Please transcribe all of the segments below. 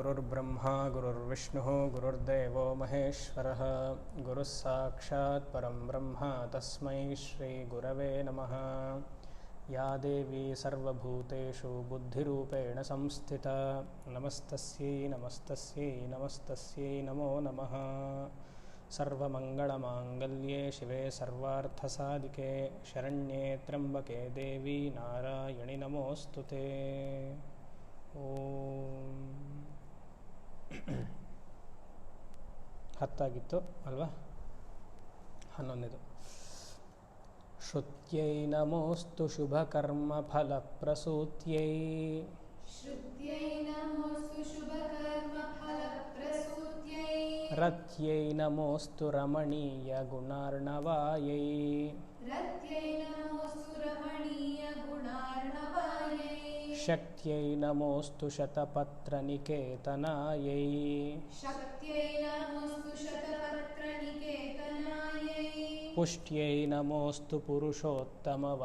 गुरुर्ब्रह्मा गुरुर्विष्णुः गुरुर्देवो महेश्वरः गुरुः साक्षात् परं ब्रह्म तस्मै श्रीगुरवे नमः। या देवी सर्वभूतेषु बुद्धिरूपेण संस्थिता नमस्तस्यै नमस्तस्यै नमस्तस्यै नमो नमः। सर्वमङ्गलमाङ्गल्ये शिवे सर्वार्थसाधिके शरण्ये त्र्यम्बके देवी नारायणि नमोऽस्तुते। ಓಂ ಹತ್ತಾಗಿತ್ತು ಅಲ್ವಾ? 11. ಶ್ರುತ್ಯೈ ನಮೋಸ್ತು ಶುಭಕರ್ಮ ಫಲಪ್ರಸೂತ್ಯೈ ರತ್ಯೈ ನಮೋಸ್ತು ರಮಣೀಯ ಗುಣಾರ್ಣವಾಯೈ ಶಕ್ತ್ಯೈ ನಮೋಸ್ತು ಶತಪತ್ರನಿಕೇತನಾಯೈ ಪುಷ್ಟ್ಯೈ ನಮೋಸ್ತು ಪುರುಷೋತ್ತಮವಲ್ಲಭಾಯೈ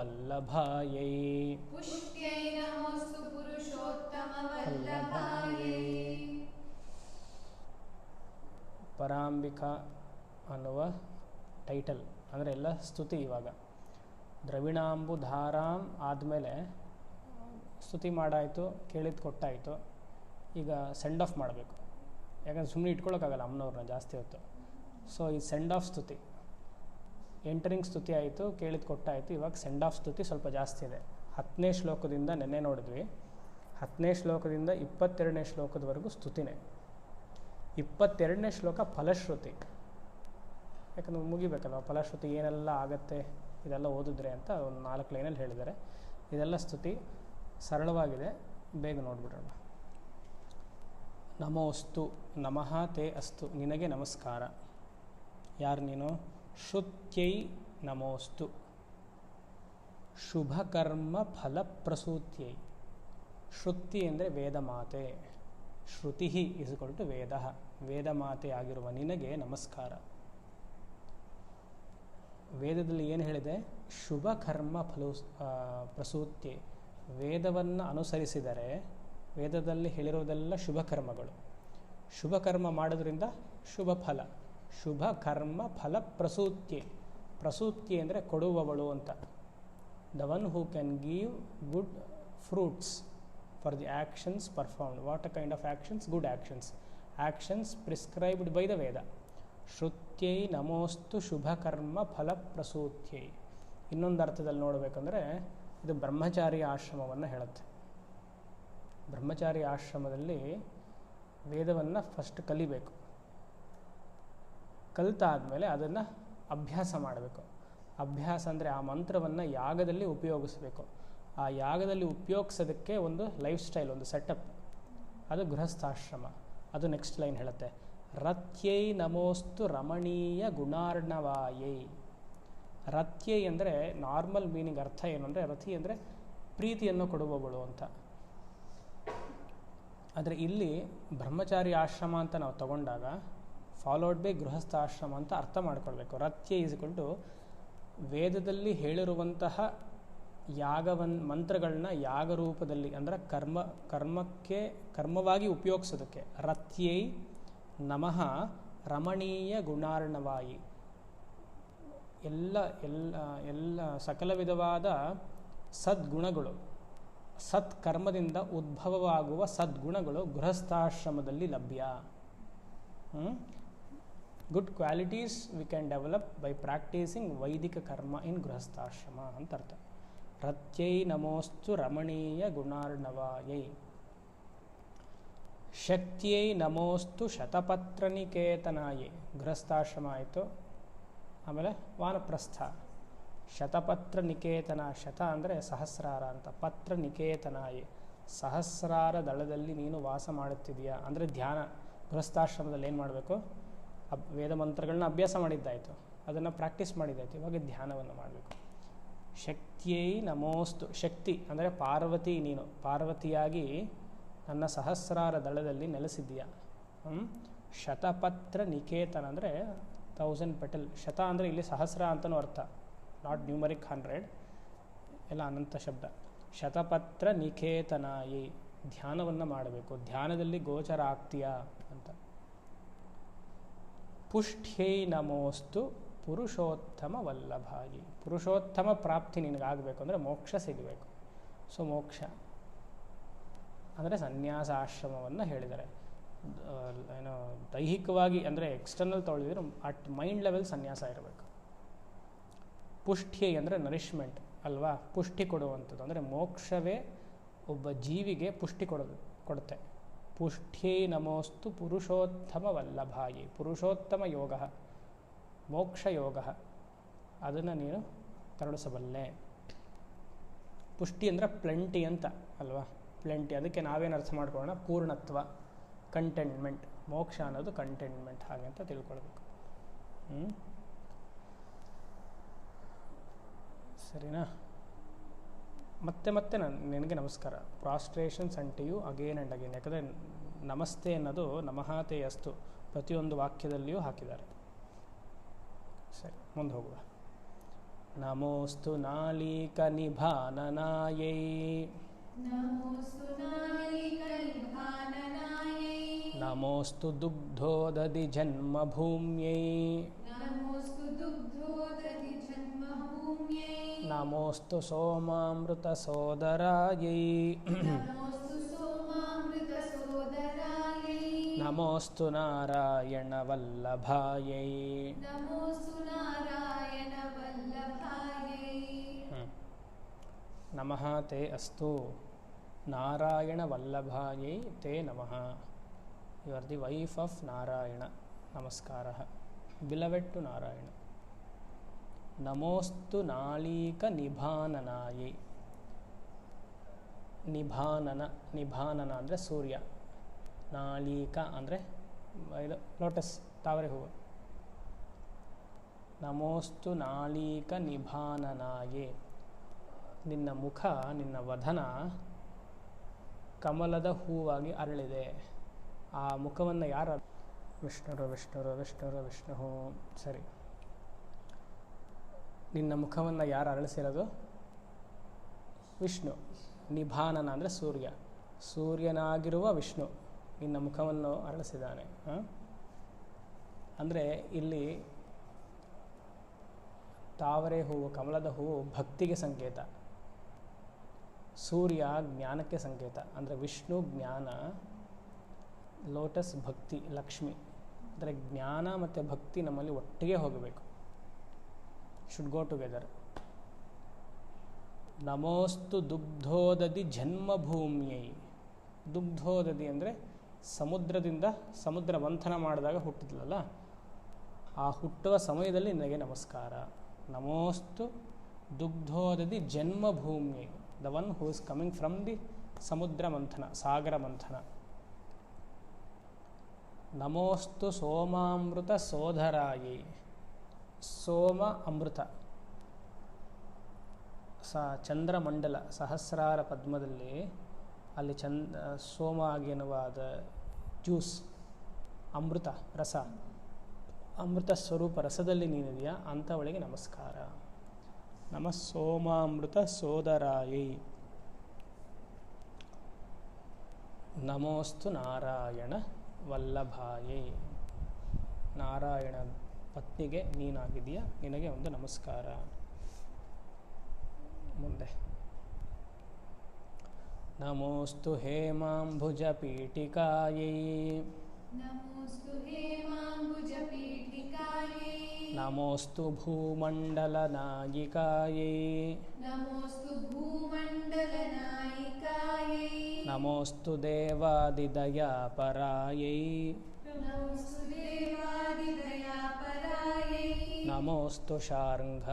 ಪರಾಂಬಿಕಾ ಅನ್ನುವ ಟೈಟಲ್ ಅಂದರೆ ಎಲ್ಲ ಸ್ತುತಿ. ಇವಾಗ ದ್ರವಿಣಾಂಬುಧಾರಾಂ ಆದಮೇಲೆ ಸ್ತುತಿ ಮಾಡಾಯಿತು, ಕೇಳಿದ್ದು ಕೊಟ್ಟಾಯಿತು. ಈಗ ಸೆಂಡ್ ಆಫ್ ಮಾಡಬೇಕು, ಯಾಕಂದರೆ ಸುಮ್ಮನೆ ಇಟ್ಕೊಳ್ಳೋಕ್ಕಾಗಲ್ಲ ಅಮ್ಮನವ್ರನ್ನ ಜಾಸ್ತಿ ಹೊತ್ತು. ಸೊ ಈ ಸೆಂಡ್ ಆಫ್ ಸ್ತುತಿ, ಎಂಟರಿಂಗ್ ಸ್ತುತಿ ಆಯಿತು, ಕೇಳಿದ್ದು ಕೊಟ್ಟಾಯಿತು. ಇವಾಗ ಸೆಂಡ್ ಆಫ್ ಸ್ತುತಿ ಸ್ವಲ್ಪ ಜಾಸ್ತಿ ಇದೆ. 10ನೇ ಶ್ಲೋಕದಿಂದ ನೆನ್ನೆ ನೋಡಿದ್ವಿ. 10ನೇ ಶ್ಲೋಕದಿಂದ 22ನೇ ಶ್ಲೋಕದವರೆಗೂ ಸ್ತುತಿನೇ. 22ನೇ ಶ್ಲೋಕ ಫಲಶ್ರುತಿ, ಯಾಕಂದ್ರೆ ಮುಗಿಬೇಕಲ್ವ, ಫಲಶ್ರುತಿ ಏನೆಲ್ಲ ಆಗತ್ತೆ ಇದೆಲ್ಲ ಓದಿದ್ರೆ ಅಂತ ಒಂದು 4 ಲೈನಲ್ಲಿ ಹೇಳಿದ್ದಾರೆ. ಇದೆಲ್ಲ ಸ್ತುತಿ ಸರಳವಾಗಿದೆ, ಬೇಗ ನೋಡಿಬಿಡೋಣ. ನಮೋಸ್ತು, ನಮಃ ತೇ ಅಸ್ತು, ನಿನಗೆ ನಮಸ್ಕಾರ. ಯಾರು ನೀನು? ಶ್ರುತ್ಯೈ ನಮೋಸ್ತು, ಶುಭಕರ್ಮ ಫಲಪ್ರಸೂತ್ಯೈ. ಶ್ರುತಿ ಅಂದರೆ ವೇದಮಾತೆ, ಶ್ರುತಿ ಇಸ್ಕೊಲ್ಟು ವೇದ, ವೇದಮಾತೆ ಆಗಿರುವ ನಿನಗೆ ನಮಸ್ಕಾರ. ವೇದದಲ್ಲಿ ಏನು ಹೇಳಿದೆ? ಶುಭಕರ್ಮ ಪ್ರಸೂತ್ಯೈ. ವೇದವನ್ನು ಅನುಸರಿಸಿದರೆ ವೇದದಲ್ಲಿ ಹೇಳಿರೋದೆಲ್ಲ ಶುಭಕರ್ಮಗಳು. ಶುಭಕರ್ಮ ಮಾಡೋದ್ರಿಂದ ಶುಭ ಫಲ. ಶುಭ ಕರ್ಮ ಫಲ ಪ್ರಸೂತ್ಯೆ. ಪ್ರಸೂತ್ಯೆ ಅಂದರೆ ಕೊಡುವವಳು ಅಂತ. The one who can give good fruits for the actions performed. What a kind of actions? Good actions. Actions prescribed by the Veda. ಶ್ರುತ್ಯೈ ನಮೋಸ್ತು ಶುಭಕರ್ಮ ಫಲ ಪ್ರಸೂತ್ಯೈ. ಇನ್ನೊಂದು ಅರ್ಥದಲ್ಲಿ ನೋಡಬೇಕಂದ್ರೆ ಇದು ಬ್ರಹ್ಮಚಾರಿ ಆಶ್ರಮವನ್ನು ಹೇಳುತ್ತೆ. ಬ್ರಹ್ಮಚಾರಿ ಆಶ್ರಮದಲ್ಲಿ ವೇದವನ್ನು ಫಸ್ಟ್ ಕಲಿಬೇಕು. ಕಲಿತಾದಮೇಲೆ ಅದನ್ನು ಅಭ್ಯಾಸ ಮಾಡಬೇಕು. ಅಭ್ಯಾಸ ಅಂದರೆ ಆ ಮಂತ್ರವನ್ನು ಯಾಗದಲ್ಲಿ ಉಪಯೋಗಿಸಬೇಕು. ಆ ಯಾಗದಲ್ಲಿ ಉಪಯೋಗಿಸೋದಕ್ಕೆ ಒಂದು ಲೈಫ್ ಸ್ಟೈಲ್, ಒಂದು ಸೆಟಪ್, ಅದು ಗೃಹಸ್ಥಾಶ್ರಮ. ಅದು ನೆಕ್ಸ್ಟ್ ಲೈನ್ ಹೇಳುತ್ತೆ. ರತ್ಯೈ ನಮೋಸ್ತು ರಮಣೀಯ ಗುಣಾರ್ಣವಾಯೈ. ರತ್ಯೈ ಅಂದರೆ ನಾರ್ಮಲ್ ಮೀನಿಂಗ್ ಅರ್ಥ ಏನು ಅಂದರೆ, ರತಿ ಅಂದರೆ ಪ್ರೀತಿಯನ್ನು ಕೊಡುವವಳು ಅಂತ. ಆದರೆ ಇಲ್ಲಿ ಬ್ರಹ್ಮಚಾರಿ ಆಶ್ರಮ ಅಂತ ನಾವು ತಗೊಂಡಾಗ ಫಾಲೋಡ್ ಬೈ ಗೃಹಸ್ಥಾಶ್ರಮ ಅಂತ ಅರ್ಥ ಮಾಡ್ಕೊಳ್ಬೇಕು. ರತ್ಯೈ ಇಸ್ಕೊಲ್ಟು ವೇದದಲ್ಲಿ ಹೇಳಿರುವಂತಹ ಮಂತ್ರಗಳನ್ನ ಯಾಗ ರೂಪದಲ್ಲಿ ಅಂದರೆ ಕರ್ಮವಾಗಿ ಉಪಯೋಗಿಸೋದಕ್ಕೆ. ರತ್ಯೈ ನಮಃ ರಮಣೀಯ ಗುಣಾರ್ಣವಾಯಿ. ಎಲ್ಲ ಸಕಲ ವಿಧವಾದ ಸದ್ಗುಣಗಳು, ಸತ್ಕರ್ಮದಿಂದ ಉದ್ಭವವಾಗುವ ಸದ್ಗುಣಗಳು ಗೃಹಸ್ಥಾಶ್ರಮದಲ್ಲಿ ಲಭ್ಯ. Good qualities we can develop by practising ವೈದಿಕ ಕರ್ಮ ಇನ್ ಗೃಹಸ್ಥಾಶ್ರಮ ಅಂತ ಅರ್ಥ. ರತ್ಯೈ ನಮೋಸ್ತು ರಮಣೀಯ ಗುಣಾರ್ಣವಾಯೈ. ಶಕ್ತ್ಯೈ ನಮೋಸ್ತು ಶತಪತ್ರನಿಕೇತನಾಯೈ. ಗೃಹಸ್ಥಾಶ್ರಮ ಆಯಿತು. ಆಮೇಲೆ ವಾನಪ್ರಸ್ಥ. ಶತಪತ್ರ ನಿಕೇತನ. ಶತ ಅಂದರೆ ಸಹಸ್ರಾರ ಅಂತ. ಪತ್ರ ನಿಕೇತನಾಯೇ. ಸಹಸ್ರಾರ ದಳದಲ್ಲಿ ನೀನು ವಾಸ ಮಾಡುತ್ತಿದೆಯಾ ಅಂದರೆ ಧ್ಯಾನ. ಗೃಹಸ್ಥಾಶ್ರಮದಲ್ಲಿ ಏನು ಮಾಡಬೇಕು? ವೇದ ಮಂತ್ರಗಳನ್ನ ಅಭ್ಯಾಸ ಮಾಡಿದ್ದಾಯಿತು, ಅದನ್ನು ಪ್ರಾಕ್ಟೀಸ್ ಮಾಡಿದ್ದಾಯಿತು. ಇವಾಗ ಧ್ಯಾನವನ್ನು ಮಾಡಬೇಕು. ಶಕ್ತಿಯೈ ನಮೋಸ್ತು. ಶಕ್ತಿ ಅಂದರೆ ಪಾರ್ವತಿ. ನೀನು ಪಾರ್ವತಿಯಾಗಿ ನನ್ನ ಸಹಸ್ರಾರ ದಳದಲ್ಲಿ ನೆಲೆಸಿದ್ದೀಯಾ. ಶತಪತ್ರ ನಿಕೇತನ ಅಂದರೆ 1000 ಪೆಟಲ್. ಶತ ಅಂದರೆ ಇಲ್ಲಿ ಸಹಸ್ರ ಅಂತಲೂ ಅರ್ಥ, ನಾಟ್ ನ್ಯೂಮರಿಕ್ 100, ಎಲ್ಲ ಅನಂತ ಶಬ್ದ. ಶತಪತ್ರ ನಿಕೇತನಾಯಿ. ಧ್ಯಾನವನ್ನು ಮಾಡಬೇಕು. ಧ್ಯಾನದಲ್ಲಿ ಗೋಚರ ಆಗ್ತೀಯಾ ಅಂತ. ಪುಷ್ಠ್ಯೈ ನಮೋಸ್ತು ಪುರುಷೋತ್ತಮ ವಲ್ಲಭಾಯಿ. ಪುರುಷೋತ್ತಮ ಪ್ರಾಪ್ತಿ ನಿನಗಾಗಬೇಕು ಅಂದರೆ ಮೋಕ್ಷ ಸಿಗಬೇಕು. ಸೊ ಮೋಕ್ಷ ಅಂದರೆ ಸನ್ಯಾಸ ಆಶ್ರಮವನ್ನು ಹೇಳಿದ್ದಾರೆ. ಏನೋ ದೈಹಿಕವಾಗಿ ಅಂದರೆ ಎಕ್ಸ್ಟರ್ನಲ್ ತೊಳೆದಿದ್ರೆ ಅಟ್ ಮೈಂಡ್ ಲೆವೆಲ್ ಸನ್ಯಾಸ ಇರಬೇಕು. ಪುಷ್ಠ್ಯೈ ಅಂದರೆ ನರಿಷ್ಮೆಂಟ್ ಅಲ್ವಾ, ಪುಷ್ಟಿ ಕೊಡುವಂಥದ್ದು. ಅಂದರೆ ಮೋಕ್ಷವೇ ಒಬ್ಬ ಜೀವಿಗೆ ಪುಷ್ಟಿ ಕೊಡುತ್ತೆ. ಪುಷ್ಠ್ಯೈ ನಮೋಸ್ತು ಪುರುಷೋತ್ತಮ ವಲ್ಲಭಾಯಿ. ಪುರುಷೋತ್ತಮ ಯೋಗ, ಮೋಕ್ಷ ಯೋಗ, ಅದನ್ನು ನೀನು ಕರುಣಿಸಬಲ್ಲೆ. ಪುಷ್ಟಿ ಅಂದರೆ ಪ್ಲೆಂಟಿ ಅಂತ ಅಲ್ವಾ, ಪ್ಲೆಂಟಿ. ಅದಕ್ಕೆ ನಾವೇನು ಅರ್ಥ ಮಾಡ್ಕೊಳ್ಳೋಣ, ಪೂರ್ಣತ್ವ, ಕಂಟೆಂಟ್ಮೆಂಟ್. ಮೋಕ್ಷ ಅನ್ನೋದು ಕಂಟೆಂಟ್ಮೆಂಟ್, ಹಾಗೆ ಅಂತ ತಿಳ್ಕೊಳ್ಬೇಕು. ಸರಿನಾ? ಮತ್ತೆ ಮತ್ತೆ ನಿನಗೆ ನಮಸ್ಕಾರ. Prostrations and to you again and again. ಯಾಕಂದರೆ ನಮಸ್ತೆ ಅನ್ನೋದು ನಮಹಾತೆ ಅಸ್ತು ಪ್ರತಿಯೊಂದು ವಾಕ್ಯದಲ್ಲಿಯೂ ಹಾಕಿದ್ದಾರೆ. ಸರಿ, ಮುಂದೆ ಹೋಗುವ. ನಮೋಸ್ತು ನಾಳೀಕ ನಿಭಾನನಾಯೈ. ನಮೋಸ್ತು ದುಗ್ಧೋದಧಿ ಜನ್ಮಭೂಮ್ಯೈ. ನಮೋಸ್ತು ಸೋಮಾಮೃತ ಸೋದರಾಯೈ. ನಮೋಸ್ತು ನಾರಾಯಣ ವಲ್ಲಭಾಯೈ. ನಮಃ ತೇ ಅಸ್ತು ನಾರಾಯಣ ವಲ್ಲಭಾಯೈ ತೇ ನಮಃ. You are the wife of Narayana. ನಮಸ್ಕಾರ. Beloved to Narayana. ನಮೋಸ್ತು ನಾಳೀಕ ನಿಭಾನನಾಯೈ. ನಿಭಾನನ ಅಂದರೆ ಸೂರ್ಯ. ನಾಳೀಕ ಅಂದರೆ ಇದು ಲೋಟಸ್, ತಾವರೆ ಹೂವು. ನಮೋಸ್ತು ನಾಳೀಕ ನಿಭಾನನಾಯೇ. ನಿನ್ನ ಮುಖ, ನಿನ್ನ ವದನ ಕಮಲದ ಹೂವಾಗಿ ಅರಳಿದೆ. ಆ ಮುಖವನ್ನು ಯಾರು? ವಿಷ್ಣು. ಸರಿ, ನಿನ್ನ ಮುಖವನ್ನು ಯಾರು ಅರಳಿಸಿರೋದು? ವಿಷ್ಣು. ನಿಭಾನನ ಅಂದರೆ ಸೂರ್ಯ. ಸೂರ್ಯನಾಗಿರುವ ವಿಷ್ಣು ನಿನ್ನ ಮುಖವನ್ನು ಅರಳಿಸಿದ್ದಾನೆ. ಅಂದರೆ ಇಲ್ಲಿ ತಾವರೆ ಹೂವು, ಕಮಲದ ಹೂವು ಭಕ್ತಿಗೆ ಸಂಕೇತ. ಸೂರ್ಯ ಜ್ಞಾನಕ್ಕೆ ಸಂಕೇತ. ಅಂದರೆ ವಿಷ್ಣು ಜ್ಞಾನ, ಲೋಟಸ್ ಭಕ್ತಿ, ಲಕ್ಷ್ಮಿ. ಅಂದರೆ ಜ್ಞಾನ ಮತ್ತು ಭಕ್ತಿ ನಮ್ಮಲ್ಲಿ ಒಟ್ಟಿಗೆ ಹೋಗಬೇಕು. Should go together. ನಮೋಸ್ತು ದುಗ್ಧೋದಧಿ ಜನ್ಮಭೂಮ್ಯೈ. ದುಗ್ಧೋದಧಿ ಅಂದರೆ ಸಮುದ್ರದಿಂದ, ಸಮುದ್ರ ಮಂಥನ ಮಾಡಿದಾಗ ಹುಟ್ಟಿದ್ಲಲ್ಲ, ಆ ಹುಟ್ಟುವ ಸಮಯದಲ್ಲಿ ನನಗೆ ನಮಸ್ಕಾರ. ನಮೋಸ್ತು ದುಗ್ಧೋದಧಿ ಜನ್ಮಭೂಮ್ಯೈ. The one who is coming from the Samudra Manthana, ಸಾಗರ ಮಂಥನ. ನಮೋಸ್ತು ಸೋಮಾಮೃತ ಸೋದರಾಯೈ. ಸೋಮ ಅಮೃತ. ಚಂದ್ರಮಂಡಲ ಸಹಸ್ರಾರ ಪದ್ಮದಲ್ಲಿ ಅಲ್ಲಿ ಸೋಮ ಎನ್ನುವಾದ ಜ್ಯೂಸ್, ಅಮೃತ ರಸ, ಅಮೃತ ಸ್ವರೂಪ ರಸದಲ್ಲಿ ನೀನಿದೆಯಾ ಅಂಥವಳಿಗೆ ನಮಸ್ಕಾರ. ನಮ ಸೋಮಾಮೃತ ಸೋದರಾಯೈ. ನಮೋಸ್ತು ನಾರಾಯಣ ವಲ್ಲಭಾಯೈ. ನಾರಾಯಣ ಪತ್ನಿಗೆ ನೀನಾಗಿದೆಯಾ, ನಿನಗೆ ಒಂದು ನಮಸ್ಕಾರ. ಮುಂದೆ ನಮೋಸ್ತು ಹೇಮಾಂಬುಜ ಪೀಠಿಕಾಯೈ. ನಮೋಸ್ತು ಭೂಮಂಡಲ ನಾಯಿಕಾಯೈ. ನಮೋಸ್ತು ದೇವಾದಿದಯಾಪರಾಯೈ. ನಮೋಸ್ತು ಶಾರ್ಂಗಾಯುಧವಲ್ಲಭಾಯೈ.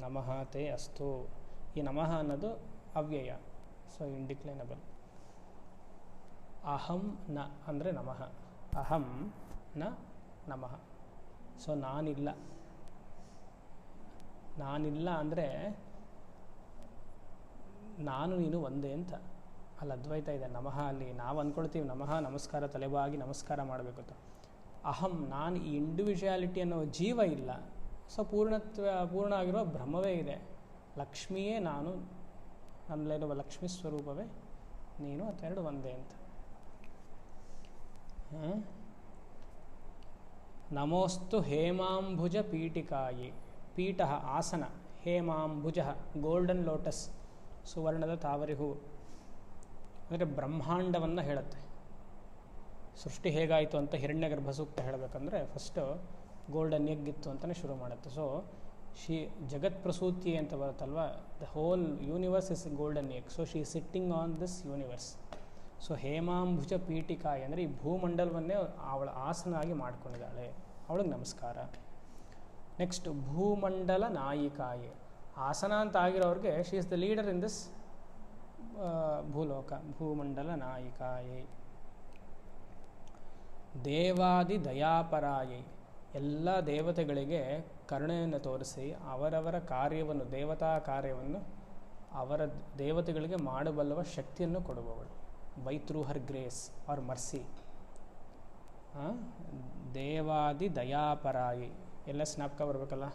ನಮಃ ತೇ ಅಸ್ತು. ಈ ನಮಃ ಅನ್ನೋದು ಅವ್ಯಯ, ಸೊ ಇಂಡಿಕ್ಲೈನಬಲ್. ಅಹಂ ನ ಅಂದರೆ ನಮಃ. ಅಹಂ ನ ನಮಃ. ಸೊ ನಾನಿಲ್ಲ. ನಾನಿಲ್ಲ ಅಂದರೆ ನಾನು ನೀನು ಒಂದೇ ಅಂತ. ಅಲ್ಲಿ ಅದ್ವೈತ ಇದೆ. ನಮಃ ಅಲ್ಲಿ ನಾವು ಅಂದ್ಕೊಳ್ತೀವಿ ನಮಃ ನಮಸ್ಕಾರ, ತಲೆಬಾಗಿ ನಮಸ್ಕಾರ ಮಾಡಬೇಕು ಅಂತ. ಅಹಂ, ನಾನು ಈ ಇಂಡಿವಿಜುವಾಲಿಟಿ ಅನ್ನೋ ಜೀವ ಇಲ್ಲ. ಸೊ ಪೂರ್ಣ ಆಗಿರುವ ಬ್ರಹ್ಮವೇ ಇದೆ. ಲಕ್ಷ್ಮಿಯೇ ನಾನು, ನನ್ನಲ್ಲಿರುವ ಲಕ್ಷ್ಮೀ ಸ್ವರೂಪವೇ ನೀನು, ಅದೆರಡು ಒಂದೇ ಅಂತ. ನಮೋಸ್ತು ಹೇಮಾಂಬುಜ ಪೀಠಿಕಾಯಿ. ಪೀಠ ಆಸನ, ಹೇಮಾಂಬುಜ ಗೋಲ್ಡನ್ ಲೋಟಸ್, ಸುವರ್ಣದ ತಾವರೆ ಹೂವು. ಅಂದರೆ ಬ್ರಹ್ಮಾಂಡವನ್ನು ಹೇಳುತ್ತೆ. ಸೃಷ್ಟಿ ಹೇಗಾಯಿತು ಅಂತ ಹಿರಣ್ಯಗರ್ಭ ಸೂಕ್ತ ಹೇಳಬೇಕಂದ್ರೆ ಫಸ್ಟು ಗೋಲ್ಡನ್ ಎಗ್ ಇತ್ತು ಅಂತಲೇ ಶುರು ಮಾಡುತ್ತೆ. ಸೊ ಜಗತ್ ಪ್ರಸೂತಿ ಅಂತ ಬರುತ್ತಲ್ವ, the whole universe is golden egg. So she is sitting on this universe. So ಹೇಮಾಂಬುಜ ಪೀಠಿಕಾಯಿ ಅಂದರೆ ಈ ಭೂಮಂಡಲವನ್ನೇ ಅವಳ ಆಸನ ಆಗಿ ಮಾಡ್ಕೊಂಡಿದ್ದಾಳೆ, ಅವಳಿಗೆ ನಮಸ್ಕಾರ. ನೆಕ್ಸ್ಟ್ ಭೂಮಂಡಲ ನಾಯಿಕಾಯಿ. ಆಸನ ಅಂತ ಆಗಿರೋರಿಗೆ she is the leader in this ಭೂಲೋಕ. ಭೂಮಂಡಲ ನಾಯಿಕಾಯಿ. ದೇವಾದಿ ದಯಾಪರಾಯಿ. ಎಲ್ಲ ದೇವತೆಗಳಿಗೆ ಕರುಣೆಯನ್ನು ತೋರಿಸಿ ಅವರವರ ಕಾರ್ಯವನ್ನು, ದೇವತಾ ಕಾರ್ಯವನ್ನು ಅವರ ದೇವತೆಗಳಿಗೆ ಮಾಡಬಲ್ಲವ ಶಕ್ತಿಯನ್ನು ಕೊಡುವವಳು. By through her grace or mercy. ದೇವಾದಿ ದಯಾಪರಾಯಿ ಎಲ್ಲ ಸ್ನಾಪ್ಕ ಬರಬೇಕಲ್ಲ.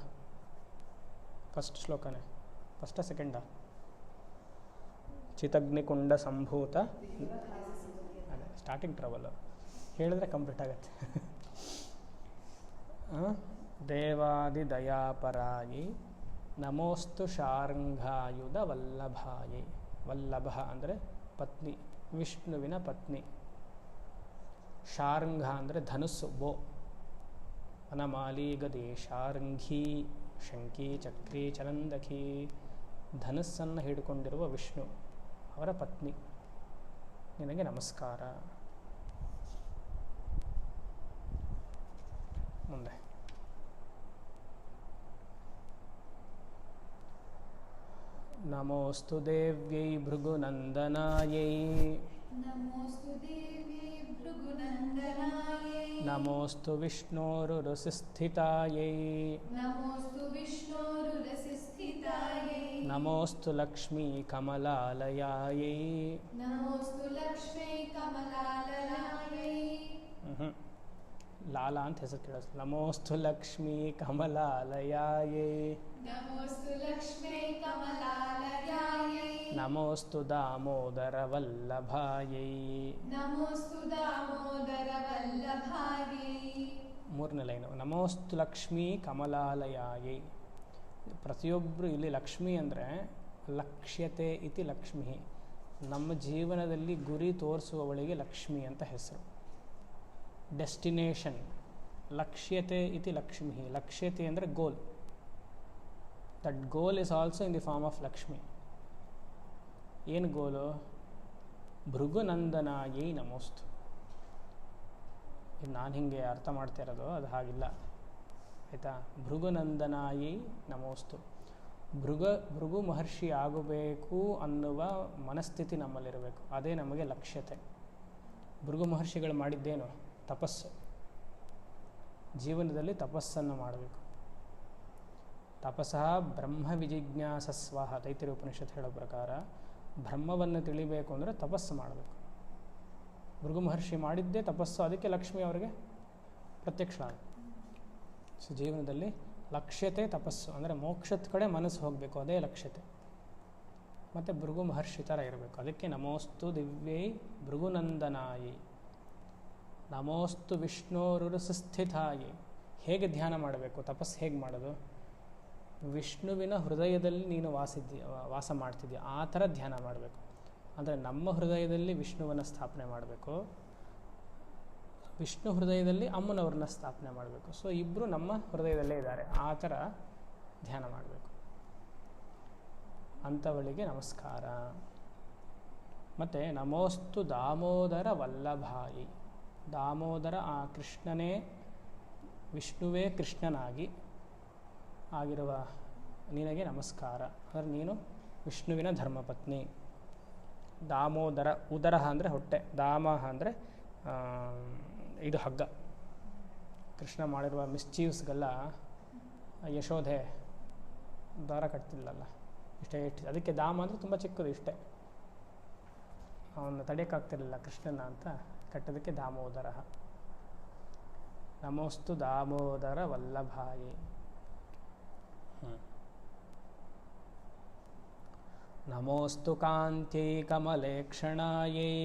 ಫಸ್ಟ್ ಶ್ಲೋಕನೇ, ಫಸ್ಟ ಸೆಕೆಂಡ? ಚಿತಗ್ನಿಕುಂಡ ಸಂಭೂತ. ಅದೇ ಸ್ಟಾರ್ಟಿಂಗ್ ಟ್ರಬಲ್ ಹೇಳಿದ್ರೆ ಕಂಪ್ಲೀಟ್ ಆಗುತ್ತೆ. ದೇವಾದಿ ದಯಾಪರಾಯಿ ನಮೋಸ್ತು ಶಾರ್ಂಗಾಯುಧ ವಲ್ಲಭಾಯಿ. ವಲ್ಲಭ ಅಂದರೆ ಪತ್ನಿ, ವಿಷ್ಣುವಿನ ಪತ್ನಿ. ಶಾರ್ಂಗ ಅಂದರೆ ಧನುಸ್ಸು, ಬೋ. ವನಮಾಲಿ ಗದೆ ಶಾರ್ಂಘಿ ಶಂಕಿ ಚಕ್ರಿ ಚಲಂದಕಿ. ಧನುಸ್ಸನ್ನು ಹಿಡ್ಕೊಂಡಿರುವ ವಿಷ್ಣು, ಅವರ ಪತ್ನಿ, ನಿನಗೆ ನಮಸ್ಕಾರ. ಮುಂದೆ ನಮೋಸ್ತು ದೇವ್ಯೈ ಭೃಗುನಂದನಾಯೈ. ನಮೋಸ್ತು ದೇವ್ಯೈ ಭೃಗುನಂದನಾಯೈ. ನಮೋಸ್ತು ವಿಷ್ಣೋರುರಸಿಸ್ಥಿತಾಯೈ. ನಮೋಸ್ತು ವಿಷ್ಣೋರುರಸಿಸ್ಥಿತಾಯೈ. ನಮೋಸ್ತು ಲಕ್ಷ್ಮೀ ಕಮಲಾಲಯಾಯೈ. ನಮೋಸ್ತು ಲಕ್ಷ್ಮೀ ಕಮಲಾಲಯಾಯೈ. ಲಾಲಾ ಅಂತ ಹೆಸರು ಕೇಳಿಸ್. ನಮೋಸ್ತು ಲಕ್ಷ್ಮೀ ಕಮಲಾಲಯಾಯೈ. ನಮೋಸ್ತು ಲಕ್ಷ್ಮೀ ಕಮಲಾಲಯಾಯೈ. ನಮೋಸ್ತು ದಾಮೋದರ ವಲ್ಲಭಾಯೈ. ನಮೋಸ್ತು ದಾಮೋದರ ವಲ್ಲಭಾಯೈ. ಮೂರನೇ ಲೈನು, ನಮೋಸ್ತು ಲಕ್ಷ್ಮೀ ಕಮಲಾಲಯಾಯೈ. ಪ್ರತಿಯೊಬ್ಬರು ಇಲ್ಲಿ ಲಕ್ಷ್ಮಿ ಅಂದರೆ ಲಕ್ಷ್ಯತೆ ಇತಿ ಲಕ್ಷ್ಮಿ. ನಮ್ಮ ಜೀವನದಲ್ಲಿ ಗುರಿ ತೋರಿಸುವವಳಿಗೆ ಲಕ್ಷ್ಮಿ ಅಂತ ಹೆಸರು. ಡೆಸ್ಟಿನೇಷನ್, ಲಕ್ಷ್ಯತೆ ಇತಿ ಲಕ್ಷ್ಮಿ. ಲಕ್ಷ್ಯತೆ ಅಂದರೆ goal. That goal is also in the form of Lakshmi. ಏನು ಗೋಲು? ಭೃಗುನಂದನಾಯೈ ನಮೋಸ್ತು. ಇದು ನಾನು ಹಿಂಗೆ ಅರ್ಥ ಮಾಡ್ತಾ ಇರೋದು, ಅದು ಹಾಗಿಲ್ಲ ಆಯಿತಾ. ಭೃಗುನಂದನಾಯೈ ನಮೋಸ್ತು. ಭೃಗು ಮಹರ್ಷಿ ಆಗಬೇಕು ಅನ್ನುವ ಮನಸ್ಥಿತಿ ನಮ್ಮಲ್ಲಿರಬೇಕು. ಅದೇ ನಮಗೆ ಲಕ್ಷ್ಯತೆ. ಭೃಗು ಮಹರ್ಷಿಗಳು ಮಾಡಿದ್ದೇನು? ತಪಸ್ಸು. ಜೀವನದಲ್ಲಿ ತಪಸ್ಸನ್ನು ಮಾಡಬೇಕು. ತಪಸ್ಸಃ ಬ್ರಹ್ಮ ವಿಜಿಜ್ಞಾಸಸ್ವಾಹ. ತೈತ್ತಿರೀಯ ಉಪನಿಷತ್ ಹೇಳೋ ಪ್ರಕಾರ ಬ್ರಹ್ಮವನ್ನು ತಿಳಿಬೇಕು ಅಂದರೆ ತಪಸ್ಸು ಮಾಡಬೇಕು. ಭೃಗು ಮಹರ್ಷಿ ಮಾಡಿದ್ದೇ ತಪಸ್ಸು. ಅದಕ್ಕೆ ಲಕ್ಷ್ಮಿ ಅವರಿಗೆ ಪ್ರತ್ಯಕ್ಷ. ಸೊ ಜೀವನದಲ್ಲಿ ಲಕ್ಷ್ಯತೆ ತಪಸ್ಸು ಅಂದರೆ ಮೋಕ್ಷದ ಕಡೆ ಮನಸ್ಸು ಹೋಗಬೇಕು, ಅದೇ ಲಕ್ಷ್ಯತೆ. ಮತ್ತು ಭೃಗು ಮಹರ್ಷಿ ಥರ ಇರಬೇಕು. ಅದಕ್ಕೆ ನಮೋಸ್ತು ದಿವ್ಯೈ ಭೃಗುನಂದನಾಯಿ. ನಮೋಸ್ತು ವಿಷ್ಣೋರುರಸಿಸ್ಥಿತಾಯಿ. ಹೇಗೆ ಧ್ಯಾನ ಮಾಡಬೇಕು? ತಪಸ್ಸು ಹೇಗೆ ಮಾಡೋದು? ವಿಷ್ಣುವಿನ ಹೃದಯದಲ್ಲಿ ನೀನು ವಾಸ ಮಾಡ್ತಿದ್ದೀಯ, ಆ ಥರ ಧ್ಯಾನ ಮಾಡಬೇಕು. ಅಂದರೆ ನಮ್ಮ ಹೃದಯದಲ್ಲಿ ವಿಷ್ಣುವನ್ನು ಸ್ಥಾಪನೆ ಮಾಡಬೇಕು, ವಿಷ್ಣು ಹೃದಯದಲ್ಲಿ ಅಮ್ಮನವ್ರನ್ನ ಸ್ಥಾಪನೆ ಮಾಡಬೇಕು. ಸೊ ಇಬ್ಬರು ನಮ್ಮ ಹೃದಯದಲ್ಲೇ ಇದ್ದಾರೆ, ಆ ಥರ ಧ್ಯಾನ ಮಾಡಬೇಕು. ಅಂಥವಳಿಗೆ ನಮಸ್ಕಾರ. ಮತ್ತು ನಮೋಸ್ತು ದಾಮೋದರ ವಲ್ಲಭಾಯಿ. ದಾಮೋದರ ಆ ಕೃಷ್ಣನೇ, ವಿಷ್ಣುವೇ ಕೃಷ್ಣನಾಗಿ ಆಗಿರುವ ನಿನಗೆ ನಮಸ್ಕಾರ. ಅಂದರೆ ನೀನು ವಿಷ್ಣುವಿನ ಧರ್ಮಪತ್ನಿ. ದಾಮೋದರ, ಉದರ ಅಂದರೆ ಹೊಟ್ಟೆ, ದಾಮ ಅಂದರೆ ಇದು ಹಗ್ಗ. ಕೃಷ್ಣ ಮಾಡಿರುವ ಮಿಸ್ಚೀವ್ಸ್ಗೆಲ್ಲ ಯಶೋಧೆ ದಾರ ಕಟ್ತಿಲ್ಲಲ್ಲ, ಇಷ್ಟೇ ಅದಕ್ಕೆ ದಾಮ ಅಂದರೆ ತುಂಬ ಚಿಕ್ಕದು, ಇಷ್ಟೇ. ಅವನು ತಡೆಯೋಕ್ಕಾಗ್ತಿರಲಿಲ್ಲ ಕೃಷ್ಣನ ಅಂತ ಕಟ್ಟೋದಕ್ಕೆ ದಾಮೋದರ. ನಮೋಸ್ತು ದಾಮೋದರ ವಲ್ಲಭಾಯಿ. ನಮೋಸ್ತು ಕಾಂತ್ಯೈ ಕಮಲೇಕ್ಷಣಾಯೈ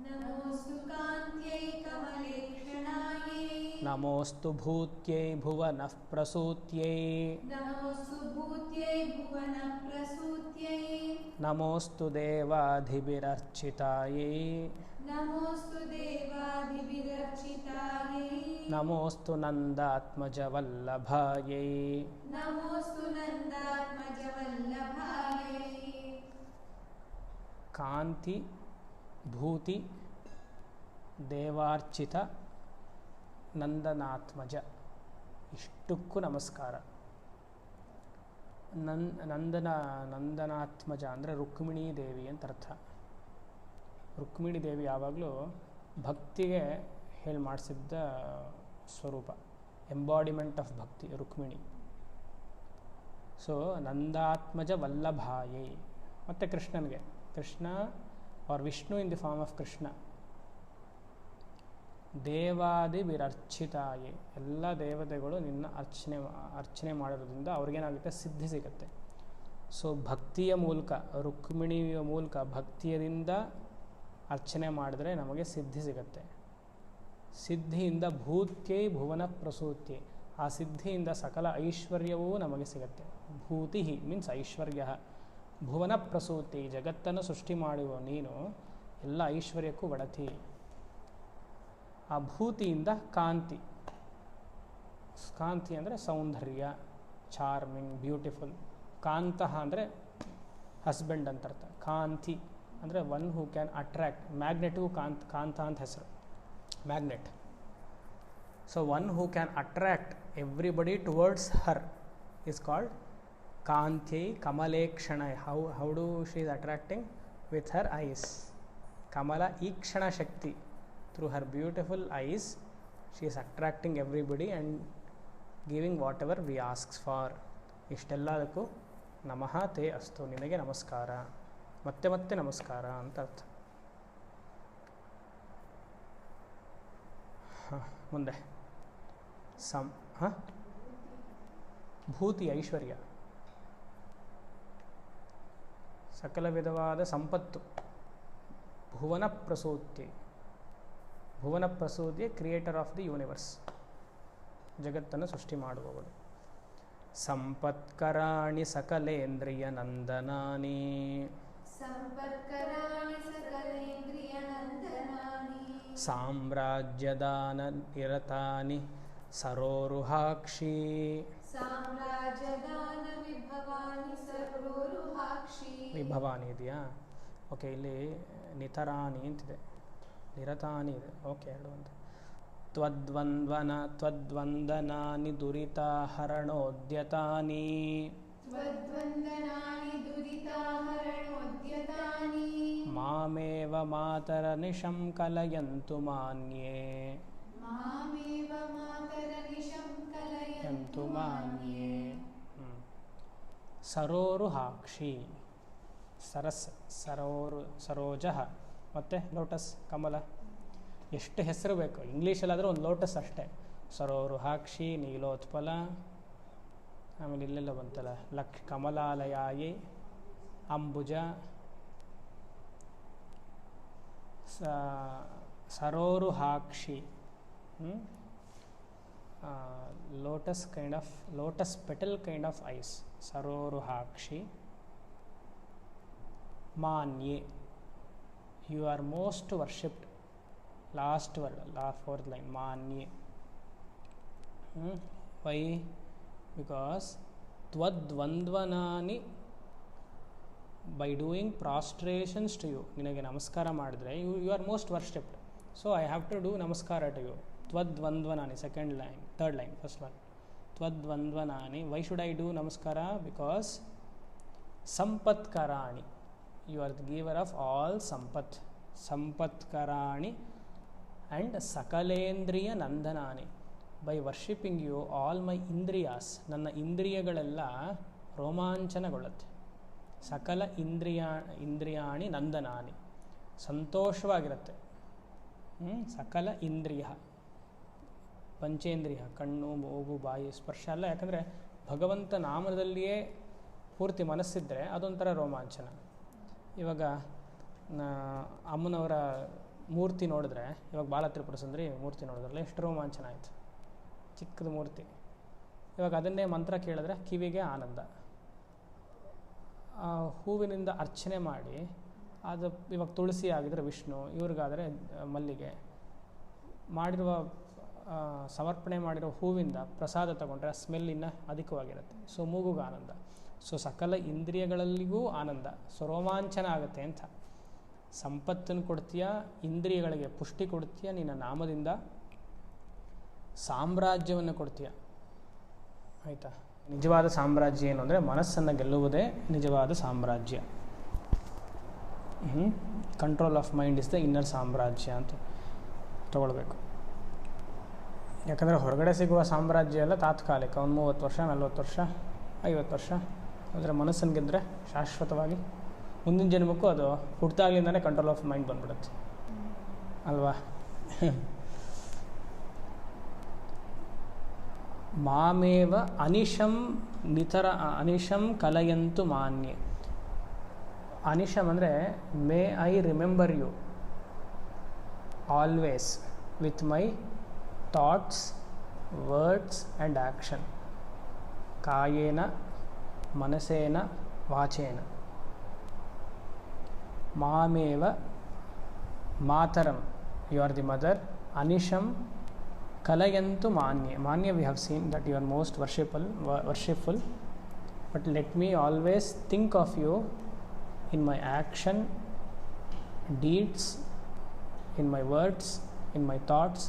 ನಮೋऽस्तु कान्त्यै कमलेक्षणायै ನಮೋಸ್ತು ಭೂತ್ಯೈ ಭುವನಃ ಪ್ರಸೂತ್ಯೈ नमोऽस्तु भूत्यै भुवनप्रसूत्यै ನಮೋಸ್ತು ದೇವಾಧಿಭಿರರ್ಚಿತಾಯೈ नमोऽस्तु देवादिभिरर्चितायै ನಮೋಸ್ತು ನಂದಾತ್ಮಜವಲ್ಲಭಾಯೈ नमोऽस्तु नन्दात्मजवल्लभायै ಕಾಂತಿ ಭೂತಿ ದೇವಾರ್ಚಿತ ನಂದನಾತ್ಮಜ ಇಷ್ಟಕ್ಕೂ ನಮಸ್ಕಾರ. ನಂದನಾತ್ಮಜ ಅಂದರೆ ರುಕ್ಮಿಣೀ ದೇವಿ ಅಂತ ಅರ್ಥ. ರುಕ್ಮಿಣಿ ದೇವಿ ಯಾವಾಗಲೂ ಭಕ್ತಿಗೆ ಹೇಳಿ ಮಾಡಿಸಿದ್ದ ಸ್ವರೂಪ, ಎಂಬಾಡಿಮೆಂಟ್ ಆಫ್ ಭಕ್ತಿ ರುಕ್ಮಿಣಿ. ಸೊ ನಂದಾತ್ಮಜ ವಲ್ಲಭಾಯೈ. ಮತ್ತು ಕೃಷ್ಣನಿಗೆ, Krishna or Vishnu in the form of Krishna. ದೇವಾದಿ ವಿರರ್ಚಿತಾಯೇ, ಎಲ್ಲ ದೇವತೆಗಳು ನಿನ್ನ ಅರ್ಚನೆ ಮಾಡೋದ್ರಿಂದ ಅವ್ರಿಗೇನಾಗುತ್ತೆ, ಸಿದ್ಧಿ ಸಿಗುತ್ತೆ. ಸೊ ಭಕ್ತಿಯ ಮೂಲಕ, ರುಕ್ಮಿಣಿಯ ಮೂಲಕ ಭಕ್ತಿಯದಿಂದ ಅರ್ಚನೆ ಮಾಡಿದ್ರೆ ನಮಗೆ ಸಿದ್ಧಿ ಸಿಗುತ್ತೆ. ಸಿದ್ಧಿಯಿಂದ ಭೂತ್ಯೈ ಭುವನ ಪ್ರಸೂತ್ಯೈ, ಆ ಸಿದ್ಧಿಯಿಂದ ಸಕಲ ಐಶ್ವರ್ಯವೂ ನಮಗೆ ಸಿಗುತ್ತೆ. ಭೂತಿ ಮೀನ್ಸ್ ಐಶ್ವರ್ಯ, ಭುವನ ಪ್ರಸೂತಿ ಜಗತ್ತನ್ನು ಸೃಷ್ಟಿ ಮಾಡುವ ನೀನು ಎಲ್ಲ ಐಶ್ವರ್ಯಕ್ಕೂ ಒಡತಿ. ಆ ಭೂತಿಯಿಂದ ಕಾಂತಿ, ಕಾಂತಿ ಅಂದರೆ ಸೌಂದರ್ಯ, ಚಾರ್ಮಿಂಗ್, ಬ್ಯೂಟಿಫುಲ್. ಕಾಂತಃ ಅಂದರೆ ಹಸ್ಬೆಂಡ್ ಅಂತ ಅರ್ಥ. ಕಾಂತಿ ಅಂದರೆ ಒನ್ ಹೂ ಕ್ಯಾನ್ ಅಟ್ರ್ಯಾಕ್ಟ್. ಮ್ಯಾಗ್ನೆಟ್ಗೂ ಕಾಂತ ಅಂತ ಹೆಸರು, magnet. So one who can attract everybody towards Har is called Kantyai Kamalekshanai. How do she is attracting? With her eyes. Kamala Ikshana Shakti. Through her beautiful eyes, she is attracting everybody and giving whatever we ask for. ಇಷ್ಟೆಲ್ಲದಕ್ಕೂ ನಮಃ ತೇ ಅಸ್ತು, ನಿನಗೆ ನಮಸ್ಕಾರ, ಮತ್ತೆ ಮತ್ತೆ ನಮಸ್ಕಾರ ಅಂತ ಅರ್ಥ. ಮುಂದೆ ಭೂತಿ ಐಶ್ವರ್ಯ, ಸಕಲ ವಿಧವಾದ ಸಂಪತ್ತು. ಭುವನ ಪ್ರಸೂತಿ, ಭುವನ ಪ್ರಸೂತಿ ಕ್ರಿಯೇಟರ್ ಆಫ್ ದಿ ಯೂನಿವರ್ಸ್, ಜಗತ್ತನ್ನು ಸೃಷ್ಟಿ ಮಾಡುವವಳು. ಸಂಪತ್ಕರಾಣಿ ಸಕಲೇಂದ್ರಿಯ ನಂದನಾನಿ, ಸಂಪತ್ಕರಾಣಿ ಸಕಲೇಂದ್ರಿಯ ನಂದನಾನಿ, ಸಾಮ್ರಾಜ್ಯದಾನ ನಿರತಾನಿ ಸರೋರುಹಾಕ್ಷಿ, ಸಾಮ್ರಾಜ್ಯದಾನ ವಿಭವಾನಿ ಸರೋರುಹಾಕ್ಷಿ. ವಿಭವಾನಿ ಇದೆಯಾ? ಓಕೆ, ಇಲ್ಲಿ ನಿತರಾನಿ ಅಂತಿದೆ, ನಿರತಾನಿ ಇದೆ. ಓಕೆ, ಎರಡು ಅಂತ. ತ್ವದ್ವಂದನಾನಿ ದುರಿತಾಹರಣೋದ್ಯತಾನಿ, ತ್ವದ್ವಂದನಾನಿ ದುರಿತಾಹರಣೋದ್ಯತಾನಿ, ಮಾಮೇವ ಮಾತರ ನಿಶಂ ಕಲಯಂತು ಮಾನ್ಯೇ, ಮಾಮೇವ ಮಾತರ ನಿಶಂ ಕಲಯಂತು ಮಾನ್ಯೇ. ಮಾನ್ಯೇ. ಸರೋರುಹಾಕ್ಷಿ, ಸರಸ್, ಸರೋಜ, ಮತ್ತು ಲೋಟಸ್, ಕಮಲ. ಎಷ್ಟು ಹೆಸರು ಬೇಕು, ಇಂಗ್ಲೀಷಲ್ಲಾದರೂ ಒಂದು ಲೋಟಸ್ ಅಷ್ಟೇ. ಸರೋರುಹಾಕ್ಷಿ, ನೀಲೋತ್ಪಲ, ಆಮೇಲೆ ಇಲ್ಲೆಲ್ಲ ಬಂತಲ್ಲ, ಕಮಲಾಲಯಾಯಿ, ಅಂಬುಜ, ಸರೋರುಹಾಕ್ಷಿ. lotus kind of, lotus petal kind of eyes. Saroruhakshi. Manye, you are most worshipped. Last word, fourth line, Manye. Why? Because Twadvandvanani, by doing prostrations to you, ninage namaskara madidre, you are most worshipped. So I have to do namaskara to you. Twadvandvanani, second line, third line, first one. Twadvandvanani. Why should I do namaskara? Because Sampatkarani, you are the giver of all Sampat. Sampatkarani and Sakalendriya Nandanani. By worshipping you, all my Indriyas, Nanna Indriyagalella ರೋಮಾಂಚನಗೊಳ್ಳುತ್ತೆ. ಸಕಲ ಇಂದ್ರಿಯಾಣಿ ನಂದನಾನಿ, ಸಂತೋಷವಾಗಿರುತ್ತೆ. ಸಕಲ ಇಂದ್ರಿಯ, ಪಂಚೇಂದ್ರಿಯ, ಕಣ್ಣು, ಮೂಗು, ಬಾಯಿ, ಸ್ಪರ್ಶ ಎಲ್ಲ. ಯಾಕಂದರೆ ಭಗವಂತ ನಾಮದಲ್ಲಿಯೇ ಪೂರ್ತಿ ಮನಸ್ಸಿದ್ದರೆ ಅದೊಂಥರ ರೋಮಾಂಚನ. ಇವಾಗ ಅಮ್ಮನವರ ಮೂರ್ತಿ ನೋಡಿದ್ರೆ, ಇವಾಗ ಬಾಲ ತ್ರಿಪುರ ಸುಂದರಿ ಮೂರ್ತಿ ನೋಡಿದ್ರಲ್ಲ ಎಷ್ಟು ರೋಮಾಂಚನ ಆಯಿತು, ಚಿಕ್ಕದ ಮೂರ್ತಿ. ಇವಾಗ ಅದನ್ನೇ ಮಂತ್ರ ಕೇಳಿದ್ರೆ ಕಿವಿಗೆ ಆನಂದ. ಹೂವಿನಿಂದ ಅರ್ಚನೆ ಮಾಡಿ, ಅದು ಇವಾಗ ತುಳಸಿ ಆಗಿದ್ರೆ ವಿಷ್ಣು, ಇವ್ರಿಗಾದರೆ ಮಲ್ಲಿಗೆ ಮಾಡಿರುವ ಸಮರ್ಪಣೆ ಮಾಡಿರೋ ಹೂವಿಂದ ಪ್ರಸಾದ ತಗೊಂಡ್ರೆ ಆ ಸ್ಮೆಲ್ ಇನ್ನೂ ಅಧಿಕವಾಗಿರುತ್ತೆ. ಸೊ ಮೂಗುಗೆ ಆನಂದ. ಸೊ ಸಕಲ ಇಂದ್ರಿಯಗಳಲ್ಲಿಗೂ ಆನಂದ. ಸೊ ರೋಮಾಂಚನ ಆಗುತ್ತೆ ಅಂತ. ಸಂಪತ್ತನ್ನು ಕೊಡ್ತೀಯ, ಇಂದ್ರಿಯಗಳಿಗೆ ಪುಷ್ಟಿ ಕೊಡ್ತೀಯ, ನಿನ್ನ ನಾಮದಿಂದ ಸಾಮ್ರಾಜ್ಯವನ್ನು ಕೊಡ್ತೀಯ. ಆಯಿತಾ? ನಿಜವಾದ ಸಾಮ್ರಾಜ್ಯ ಏನು ಅಂದರೆ ಮನಸ್ಸನ್ನು ಗೆಲ್ಲುವುದೇ ನಿಜವಾದ ಸಾಮ್ರಾಜ್ಯ. Control of mind is the inner ಸಾಮ್ರಾಜ್ಯ ಅಂತ ತಗೊಳ್ಬೇಕು. ಯಾಕಂದರೆ ಹೊರಗಡೆ ಸಿಗುವ ಸಾಮ್ರಾಜ್ಯ ಎಲ್ಲ ತಾತ್ಕಾಲಿಕ, ಒಂದು 30 ವರ್ಷ 40 ವರ್ಷ 50 ವರ್ಷ. ಆದರೆ ಮನಸ್ಸನ್ನು ಗೆದ್ದರೆ ಶಾಶ್ವತವಾಗಿ ಮುಂದಿನ ಜನ್ಮಕ್ಕೂ ಅದು ಹುಟ್ಟಾಗ್ಲಿಂದನೇ ಕಂಟ್ರೋಲ್ ಆಫ್ ಮೈಂಡ್ ಬಂದ್ಬಿಡುತ್ತೆ ಅಲ್ವಾ? ಮಾಮೇವ ಅನಿಶಂ ಅನಿಶಂ ಕಲಯಂತು ಮಾನ್ಯೆ. ಅನಿಶಂ ಅಂದರೆ may I remember you always with my thoughts, words and action. ಕಾಯೇನ ಮನಸೇನ ವಾಚೇನ. ಮಾಮೇವ ಮಾತರಂ, ಯು ಆರ್ ದಿ ಮದರ್. ಅನಿಶಂ ಕಲಯಂತು ಮಾನ್ಯೆ. ಮಾನ್ಯ we have seen that you are most worshipful. But let me always think of you in my action, deeds, in my words, in my thoughts.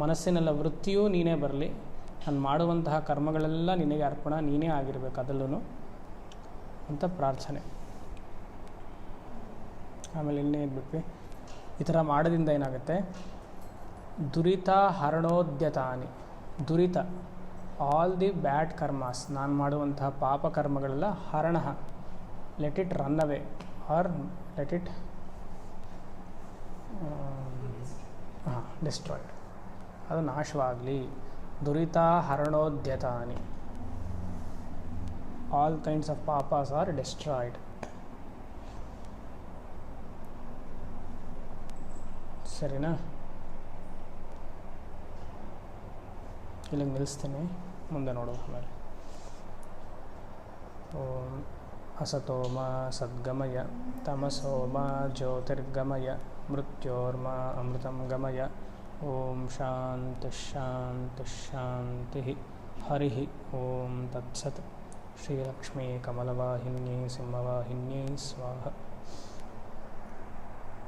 ಮನಸ್ಸಿನೆಲ್ಲ ವೃತ್ತಿಯೂ ನೀನೇ ಬರಲಿ. ನಾನು ಮಾಡುವಂತಹ ಕರ್ಮಗಳೆಲ್ಲ ನಿನಗೆ ಅರ್ಪಣ, ನೀನೇ ಆಗಿರಬೇಕು ಅದಲ್ಲೂ ಅಂತ ಪ್ರಾರ್ಥನೆ. ಆಮೇಲೆ ಇನ್ನೇ ಇದ್ಬಿಟ್ವಿ. ಈ ಥರ ಮಾಡೋದ್ರಿಂದ ಏನಾಗುತ್ತೆ? ದುರಿತ ಹರಣೋದ್ಯತಾನಿ. ದುರಿತ, ಆಲ್ ದಿ ಬ್ಯಾಡ್ ಕರ್ಮಾಸ್, ನಾನು ಮಾಡುವಂತಹ ಪಾಪ ಕರ್ಮಗಳೆಲ್ಲ ಹರಣ, let it run away or let it destroyed, ಅದು ನಾಶವಾಗಲಿ. ದುರಿತ ಹರಣೋದ್ಯತಾನಿ, ಆಲ್ ಕೈಂಡ್ಸ್ ಆಫ್ ಪಾಪಾಸ್ ಆರ್ ಡಿಸ್ಟ್ರಾಯ್ಡ್. ಸರಿನಾ? ಇಲ್ಲಿಗೆ ನಿಲ್ಲಿಸ್ತೀನಿ, ಮುಂದೆ ನೋಡುವ ಆಮೇಲೆ. ಓಂ ಅಸತೋಮ ಸದ್ಗಮಯ ತಮಸೋಮ ಜ್ಯೋತಿರ್ಗಮಯ ಮೃತ್ಯೋರ್ಮ ಅಮೃತಂ ಗಮಯ. ಓಂ ಶಾಂತಿ ಶಾಂತಿ ಶಾಂತಿ. ಹರಿ ಓಂ ತತ್ಸತ್. ಶ್ರೀಲಕ್ಷ್ಮೀ ಕಮಲವಾಹಿನ್ಯೈ ಸಿಂಹವಾಹಿನ್ಯೈ ಸ್ವಾಹ.